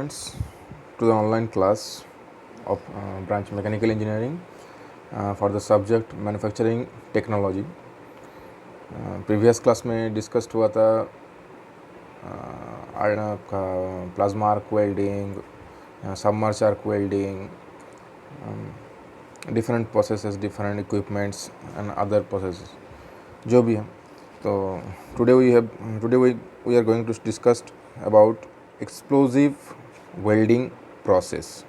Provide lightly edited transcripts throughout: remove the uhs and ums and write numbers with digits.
students to the online class of branch mechanical engineering for the subject manufacturing technology. Previous class में discussed हुआ था आपका plasma arc welding, submerge arc welding, different processes, different equipments and other processes जो भी है. तो today we are going to discussed about explosive welding process.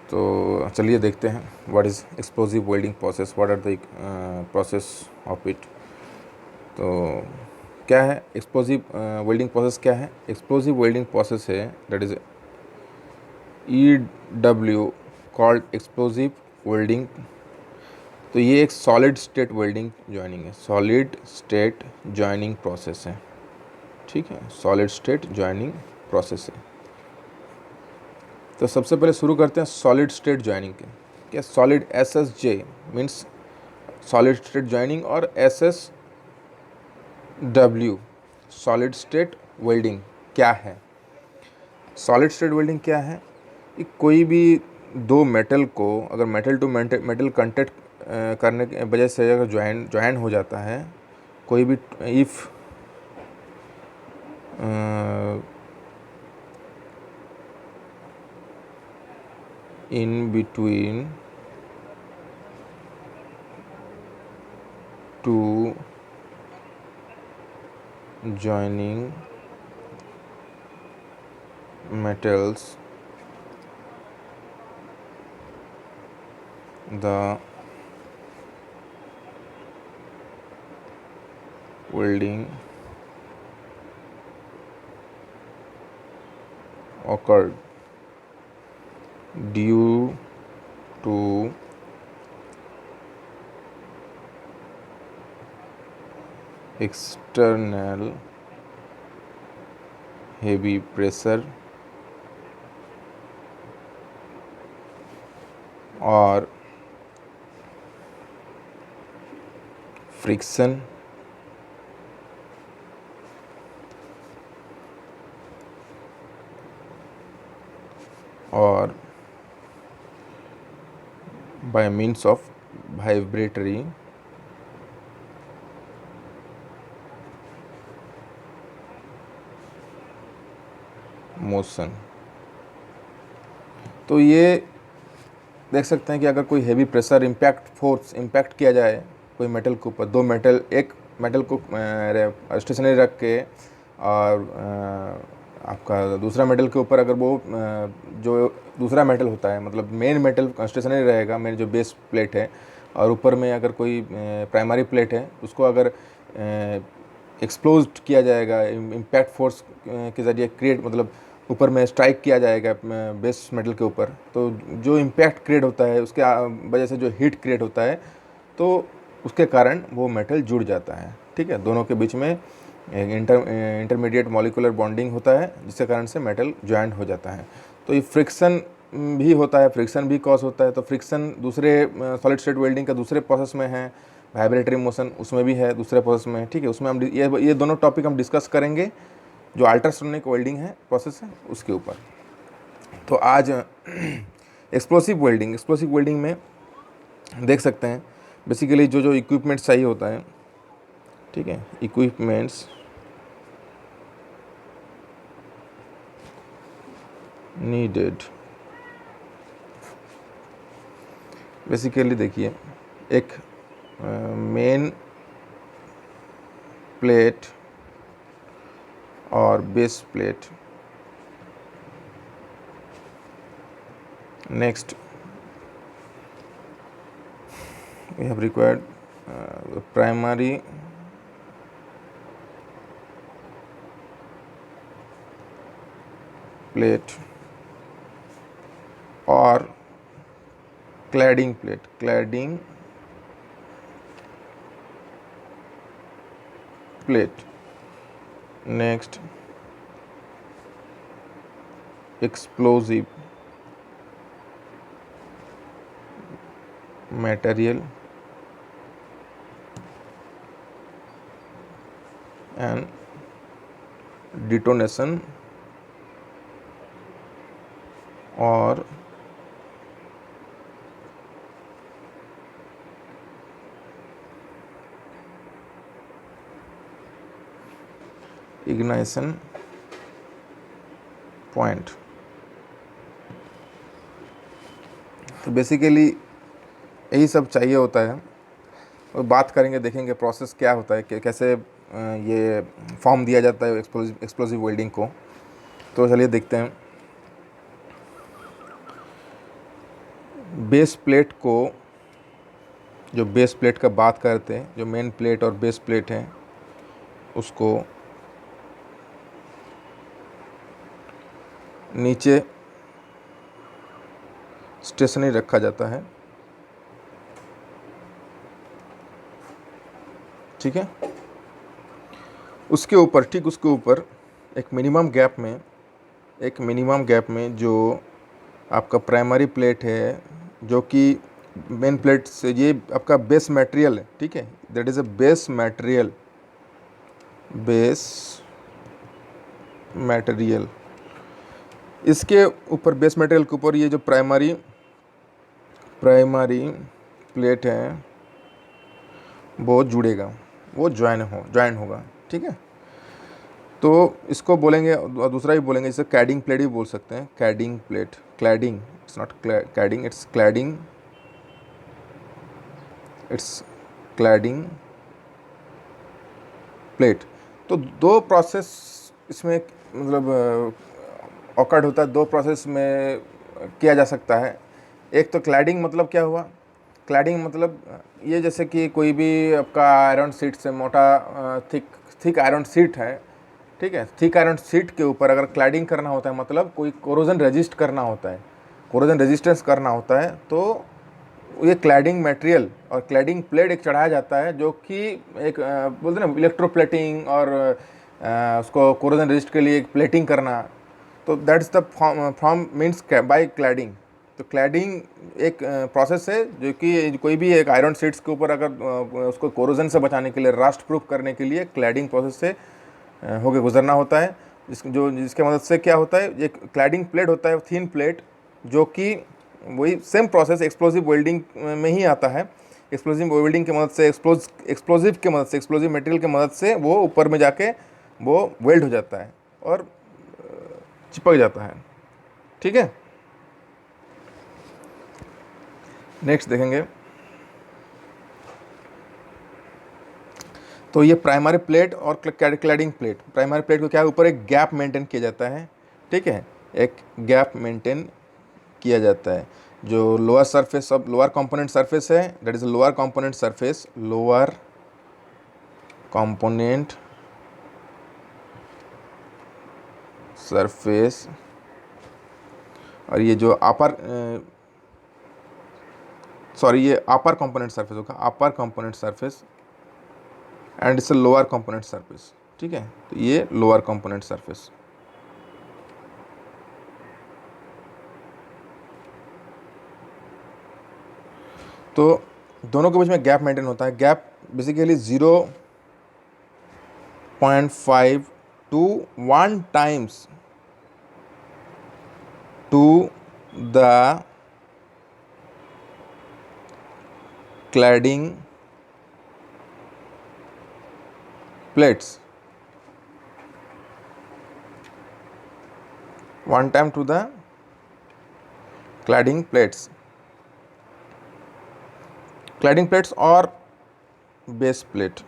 तो चलिए देखते हैं what is explosive welding process, what are the process of it. तो क्या है एक्सप्लोजिव वेल्डिंग प्रोसेस? क्या है एक्सप्लोजिव वेल्डिंग प्रोसेस? है that is EW called explosive welding. तो ये एक सॉलिड स्टेट वेल्डिंग जॉइनिंग है, सॉलिड स्टेट जॉइनिंग प्रोसेस है. ठीक है, सॉलिड स्टेट जॉइनिंग प्रोसेस है. तो सबसे पहले शुरू करते हैं सॉलिड स्टेट जॉइनिंग के. क्या solid SSJ means solid state joining, और SSW सॉलिड स्टेट वेल्डिंग क्या है? सॉलिड स्टेट वेल्डिंग क्या है? कोई भी दो मेटल को अगर मेटल टू मेटल कांटेक्ट करने की वजह से अगर ज्वाइन हो जाता है, कोई भी if in between two joining metals, the welding occurred due to external heavy pressure or friction or by means of vibratory motion. तो ये देख सकते हैं कि अगर कोई हेवी प्रेशर इम्पैक्ट किया जाए कोई मेटल के ऊपर, दो मेटल, एक मेटल को स्टेशनरी रख के और आपका दूसरा मेटल के ऊपर अगर वो जो दूसरा मेटल होता है, मतलब मेन मेटल स्टेशनरी रहेगा, मेन जो बेस प्लेट है, और ऊपर में अगर कोई प्राइमरी प्लेट है, उसको अगर एक्सप्लोज किया जाएगा इम्पैक्ट फोर्स के ज़रिए क्रिएट, मतलब ऊपर में स्ट्राइक किया जाएगा बेस मेटल के ऊपर, तो जो इम्पैक्ट क्रिएट होता है उसके वजह से जो हीट क्रिएट होता है, तो उसके कारण वो मेटल जुड़ जाता है. ठीक है, दोनों के बीच में इंटरमीडिएट मॉलिक्यूलर बॉन्डिंग होता है, जिसके कारण से मेटल ज्वाइंट हो जाता है. तो ये फ्रिक्शन भी होता है, फ्रिक्शन भी कॉज होता है. तो फ्रिक्शन दूसरे सॉलिड स्टेट वेल्डिंग का दूसरे प्रोसेस में है, वाइब्रेटरी मोशन उसमें भी है दूसरे प्रोसेस में. ठीक है, उसमें हम ये दोनों टॉपिक हम डिस्कस करेंगे जो अल्ट्रासोनिक वेल्डिंग है प्रोसेस है उसके ऊपर. तो आज एक्सप्लोसिव वेल्डिंग में देख सकते हैं बेसिकली जो इक्विपमेंट्स चाहिए होता है. ठीक है, इक्विपमेंट्स नीडेड. बेसिकली देखिए, एक मेन प्लेट और base plate. Next we have required the primary plate or cladding plate. Next, explosive material and detonation और इग्नाइशन पॉइंट। तो बेसिकली यही सब चाहिए होता है, और बात करेंगे, देखेंगे प्रोसेस क्या होता है कि कैसे ये फॉर्म दिया जाता है एक्सप्लोसिव वेल्डिंग को। तो चलिए देखते हैं। बेस प्लेट को, जो बेस प्लेट का बात करते हैं, जो मेन प्लेट और बेस प्लेट है, उसको नीचे स्टेशनरी रखा जाता है, ठीक है। उसके ऊपर, ठीक उसके ऊपर एक मिनिमम गैप में जो आपका प्राइमरी प्लेट है, जो कि मेन प्लेट से, ये आपका बेस मटेरियल है, ठीक है। That is a base material. इसके ऊपर, बेस मटेरियल के ऊपर ये जो प्राइमरी प्लेट है वो जुड़ेगा, वो ज्वाइन होगा, ठीक है। तो इसको बोलेंगे, और दूसरा भी बोलेंगे, इसे कैडिंग प्लेट भी बोल सकते हैं। Cadding plate, cladding, it's not cadding, it's cladding plate. तो दो प्रोसेस इसमें मतलब ऑकर्ड होता है, दो प्रोसेस में किया जा सकता है। एक तो क्लैडिंग, मतलब क्या हुआ, क्लैडिंग मतलब ये जैसे कि कोई भी आपका आयरन शीट से मोटा थिक आयरन शीट है, ठीक है। थिक आयरन शीट के ऊपर अगर क्लैडिंग करना होता है, मतलब कोई कोरोजन रेजिस्ट करना होता है, कोरोजन रेजिस्टेंस करना होता है, तो ये क्लैडिंग मटेरियल और क्लैडिंग प्लेट एक चढ़ाया जाता है, जो कि एक बोलते हैं ना इलेक्ट्रोप्लेटिंग, और उसको कोरोजन रेजिस्ट के लिए एक प्लेटिंग करना। तो that's the form means by cladding. तो क्लैडिंग एक प्रोसेस है, जो कि कोई भी एक आयरन शीट्स के ऊपर अगर उसको कोरोजन से बचाने के लिए, रास्ट प्रूफ करने के लिए क्लैडिंग प्रोसेस से होके गुजरना होता है। जिसके मदद से क्या होता है, एक क्लैडिंग प्लेट होता है, थिन प्लेट, जो कि वही सेम प्रोसेस एक्सप्लोसिव वेल्डिंग में ही आता है। एक्सप्लोसिव वेल्डिंग की मदद से, एक्सप्लोसिव मटेरियल की मदद से वो ऊपर में जाके वो वेल्ड हो जाता है और चिपक जाता है, ठीक है। नेक्स्ट देखेंगे। तो ये प्राइमरी प्लेट और क्लैडिंग प्लेट, प्राइमरी प्लेट को क्या है, ऊपर एक गैप मेंटेन किया जाता है, ठीक है। एक गैप मेंटेन किया जाता है, जो lower surface of lower component surface है, that is lower component surface, और ये जो ये अपर कंपोनेंट सरफेस होगा, upper component surface, and it's lower component surface, ठीक है। तो ये लोअर कंपोनेंट सरफेस। तो दोनों के बीच में गैप मेंटेन होता है। Gap basically 0.5 to 1 times to the cladding plates, 1 time to the cladding plates और बेस प्लेट,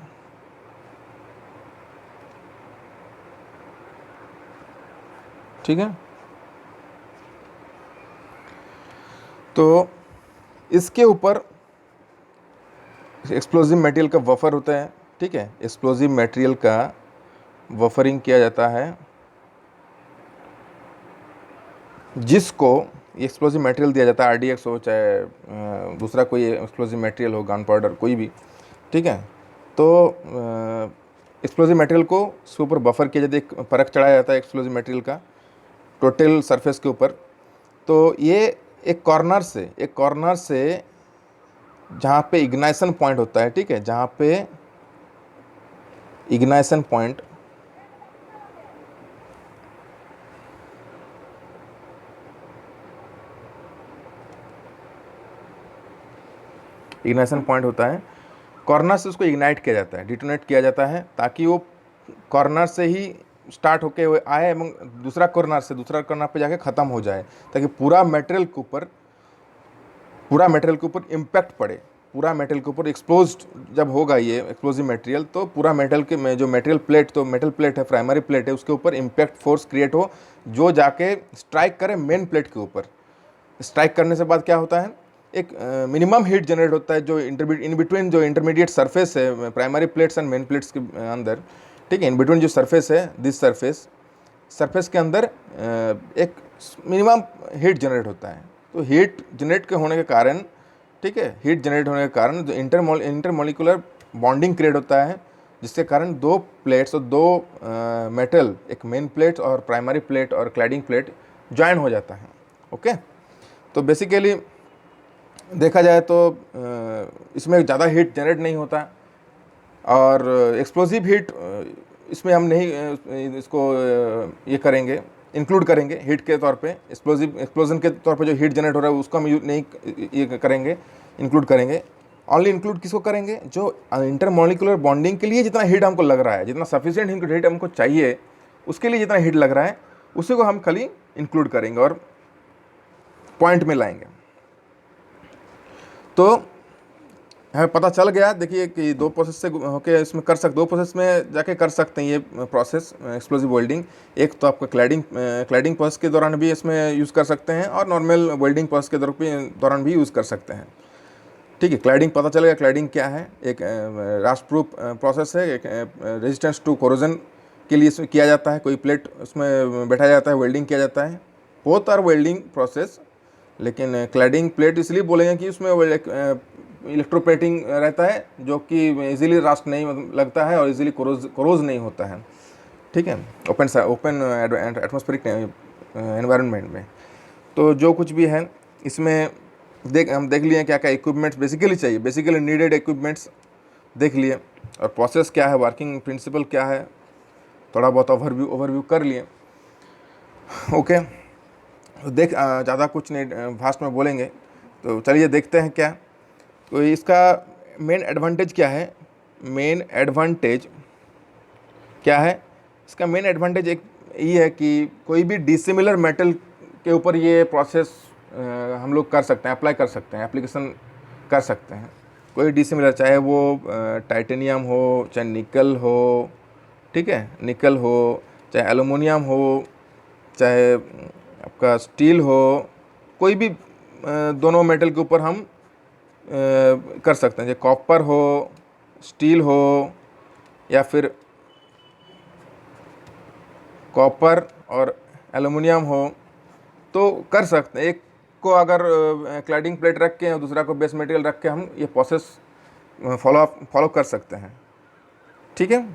ठीक है। तो इसके ऊपर एक्सप्लोजिव मटेरियल का वफर होता है, ठीक है। एक्सप्लोजिव मटेरियल का वफरिंग किया जाता है, जिसको एक्सप्लोजिव मटेरियल दिया जाता है, RDX हो चाहे दूसरा कोई एक्सप्लोजिव मटेरियल हो, गन पाउडर कोई भी, ठीक है। तो एक्सप्लोजिव मटेरियल को उसके ऊपर बफर किया जाता है, एक परख चढ़ाया जाता है एक्सप्लोजिव मटेरियल का टोटल सरफेस के ऊपर। तो ये एक कॉर्नर से जहाँ पे इग्नाइशन पॉइंट होता है, ठीक है, जहाँ पे इग्नाइशन पॉइंट इग्नाइशन पॉइंट होता है, कॉर्नर से उसको इग्नाइट किया जाता है, डिटोनेट किया जाता है, ताकि वो कॉर्नर से ही स्टार्ट होके आए এবং दूसरा कॉर्नर पे जाके ख़त्म हो जाए, ताकि पूरा मटेरियल के ऊपर इम्पैक्ट पड़े, पूरा मेटल के ऊपर एक्सपोज्ड जब होगा ये एक्सप्लोजिव मटेरियल, तो पूरा मेटल के में जो मेटल प्लेट, तो मेटल प्लेट है, प्राइमरी प्लेट है, उसके ऊपर इम्पैक्ट फोर्स क्रिएट हो, जो जाके स्ट्राइक करे मेन प्लेट के ऊपर। स्ट्राइक करने से बाद क्या होता है, एक मिनिमम हीट जनरेट होता है, जो इन बिटवीन जो इंटरमीडिएट सरफेस है primary plates and main plates के अंदर, ठीक है, इन बिटवीन जो सरफेस है, दिस सरफेस के अंदर एक मिनिमम हीट जनरेट होता है। तो हीट जनरेट के होने के कारण, ठीक है, हीट जनरेट होने के कारण जो इंटरमोलिकुलर बॉन्डिंग क्रिएट होता है, जिसके कारण दो प्लेट्स और दो मेटल, एक मेन प्लेट और प्राइमरी प्लेट और क्लैडिंग प्लेट ज्वाइन हो जाता है। ओके, तो बेसिकली देखा जाए तो इसमें ज़्यादा हीट जनरेट नहीं होता, और एक्सप्लोजिव हीट इसमें हम नहीं इसको ये करेंगे, इंक्लूड करेंगे हीट के तौर पे, एक्सप्लोजन के तौर पे जो हीट जनरेट हो रहा है उसको हम नहीं ये करेंगे, इंक्लूड करेंगे। ओनली इंक्लूड किसको करेंगे, जो इंटरमोलिकुलर बॉन्डिंग के लिए जितना हीट हमको लग रहा है, जितना सफिशिएंट हीट हमको चाहिए, उसके लिए जितना हीट लग रहा है, उसी को हम खाली इंक्लूड करेंगे और पॉइंट में लाएंगे। तो हमें पता चल गया, देखिए कि दो प्रोसेस से होके इसमें दो प्रोसेस में जाके कर सकते हैं ये प्रोसेस एक्सप्लोजिव वेल्डिंग। एक तो आपका क्लैडिंग प्रोसेस के दौरान भी इसमें यूज़ कर सकते हैं, और नॉर्मल वेल्डिंग प्रोसेस के दौरान भी यूज़ कर सकते हैं। ठीक है, क्लैडिंग पता चलेगा क्लैडिंग क्या है, एक रास्ट प्रूफ प्रोसेस है, एक रेजिस्टेंस टू कोरोजन के लिए इसमें किया जाता है, कोई प्लेट उसमें बैठा जाता है, वेल्डिंग किया जाता है। बोथ आर वेल्डिंग प्रोसेस, लेकिन क्लैडिंग प्लेट इसलिए बोलेंगे कि उसमें इलेक्ट्रोप्लेटिंग रहता है, जो कि इजीली रास्ट नहीं लगता है और इजीली कोरोज नहीं होता है। ठीक है, ओपन एटमॉस्फेरिक एनवायरनमेंट में। तो जो कुछ भी है इसमें हम देख लिए क्या क्या इक्विपमेंट्स बेसिकली चाहिए, बेसिकली नीडेड इक्विपमेंट्स देख लिए, और प्रोसेस क्या है, वर्किंग प्रिंसिपल क्या है, थोड़ा बहुत ओवरव्यू कर लिए। ओके, ज़्यादा कुछ नहीं फास्ट में बोलेंगे, तो चलिए देखते हैं क्या। तो इसका मेन एडवांटेज क्या है, इसका मेन एडवांटेज एक ये है कि कोई भी डिसिमिलर मेटल के ऊपर ये प्रोसेस हम लोग कर सकते हैं, अप्लाई कर सकते हैं, एप्लीकेशन कर सकते हैं। कोई डिसिमिलर, चाहे वो टाइटेनियम हो, चाहे निकल हो, ठीक है, निकल हो, चाहे एलुमिनियम हो, चाहे आपका स्टील हो, कोई भी दोनों मेटल के ऊपर हम कर सकते हैं, जैसे कॉपर हो, स्टील हो, या फिर कॉपर और एलुमिनियम हो, तो कर सकते हैं। एक को अगर क्लैडिंग प्लेट रख के और दूसरा को बेस मटेरियल रख के हम ये प्रोसेस फॉलो कर सकते हैं। ठीक है,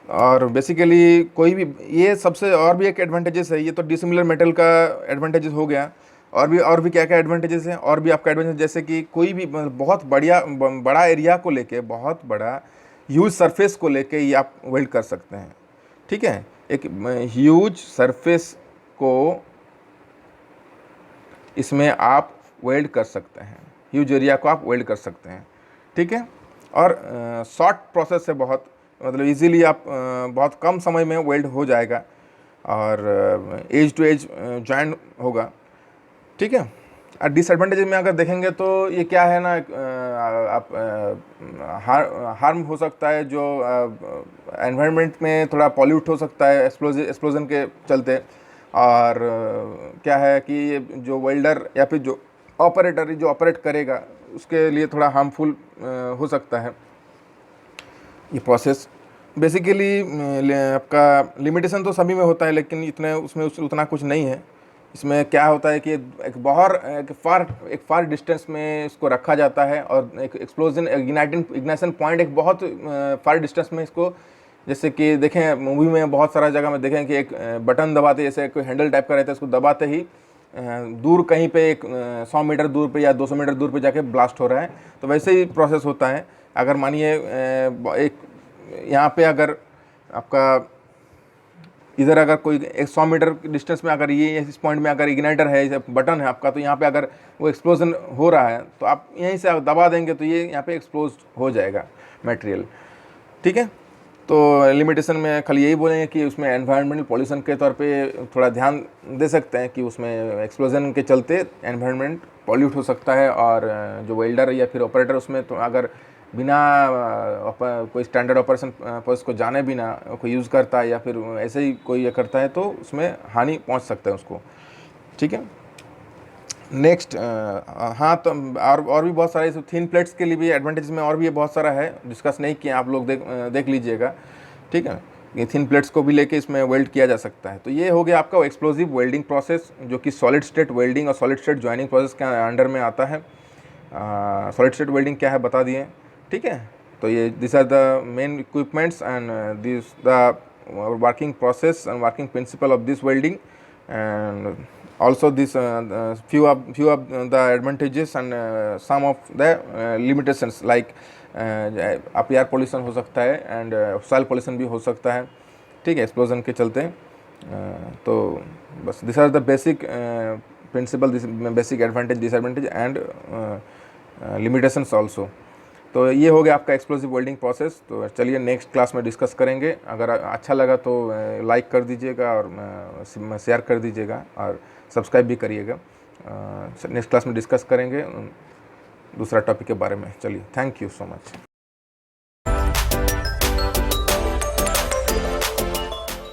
और बेसिकली कोई भी ये सबसे और भी एक एडवांटेजेस है, ये तो डिसिमिलर मेटल का एडवांटेजेस हो गया, और भी क्या क्या एडवांटेजेस हैं, और भी आपका एडवांटेज, जैसे कि कोई भी बहुत बड़ा एरिया को लेके, बहुत बड़ा ह्यूज सरफेस को लेके ये आप वेल्ड कर सकते हैं। ठीक है, एक ह्यूज सरफेस को इसमें आप वेल्ड कर सकते हैं, ह्यूज एरिया को आप वेल्ड कर सकते हैं। ठीक है, और शॉर्ट प्रोसेस है बहुत, मतलब इजीली आप बहुत कम समय में वेल्ड हो जाएगा, और एज टू एज जॉइन होगा। ठीक है, और डिसएडवांटेज में अगर देखेंगे तो ये क्या है ना, आप हार्म हो सकता है, जो एनवायरनमेंट में थोड़ा पॉल्यूट हो सकता है एक्सप्लोजन के चलते, और क्या है कि ये जो वेल्डर या फिर जो ऑपरेटर जो ऑपरेट करेगा उसके लिए थोड़ा हार्मफुल हो सकता है ये प्रोसेस। बेसिकली आपका लिमिटेशन तो सभी में होता है, लेकिन उसमें उतना कुछ नहीं है। इसमें क्या होता है कि एक फार डिस्टेंस में इसको रखा जाता है, और एक एक्सप्लोजन इग्नाइशन पॉइंट एक बहुत फार डिस्टेंस में इसको, जैसे कि देखें मूवी में बहुत सारा जगह में देखें कि एक बटन दबाते, जैसे कोई हैंडल टाइप का रहता है, इसको दबाते ही दूर कहीं पे एक 100 मीटर दूर पे या 200 मीटर दूर पे जाके ब्लास्ट हो रहा है। तो वैसे ही प्रोसेस होता है। अगर मानिए एक यहाँ पे अगर आपका इधर अगर कोई 100 मीटर डिस्टेंस में अगर ये इस पॉइंट में अगर इग्नाइटर है, बटन है आपका, तो यहाँ पे अगर वो एक्सप्लोजन हो रहा है तो आप यहीं से दबा देंगे तो ये यहाँ पे एक्सप्लोज हो जाएगा मटेरियल। ठीक है, तो लिमिटेशन में खाली यही बोलेंगे कि उसमें एनवायरमेंटल पॉल्यूशन के तौर पे थोड़ा ध्यान दे सकते हैं कि उसमें एक्सप्लोजन के चलते एनवायरनमेंट पॉल्यूट हो सकता है, और जो वेल्डर या फिर ऑपरेटर उसमें तो अगर बिना कोई स्टैंडर्ड ऑपरेशन प्रोसेस को जाने बिना कोई यूज़ करता है या फिर ऐसे ही कोई ये करता है तो उसमें हानि पहुंच सकता है उसको। ठीक है, नेक्स्ट हाँ, तो और भी बहुत सारे थिन प्लेट्स के लिए भी एडवांटेज में और भी बहुत सारा है, डिस्कस नहीं किया, आप लोग देख लीजिएगा। ठीक है, ये थिन प्लेट्स को भी लेके इसमें वेल्ड किया जा सकता है। तो ये हो गया आपका एक्सप्लोसिव वेल्डिंग प्रोसेस, जो कि सॉलिड स्टेट वेल्डिंग और सॉलिड स्टेट जॉइनिंग प्रोसेस के अंडर में आता है। सॉलिड स्टेट वेल्डिंग क्या है बता दिए। ठीक है, तो ये this are the main equipments and this the working process and working principle of this welding, and also this few of the advantages and some of the limitations like आप air pollution हो सकता है and soil pollution भी हो सकता है। ठीक है, एक्सप्लोजन के चलते। तो बस this are the basic principle, this basic advantage, disadvantage and limitations also. तो ये हो गया आपका एक्सप्लोसिव वेल्डिंग प्रोसेस। तो चलिए नेक्स्ट क्लास में डिस्कस करेंगे। अगर अच्छा लगा तो लाइक कर दीजिएगा और शेयर कर दीजिएगा और सब्सक्राइब भी करिएगा। नेक्स्ट क्लास में डिस्कस करेंगे दूसरा टॉपिक के बारे में। चलिए, थैंक यू सो मच।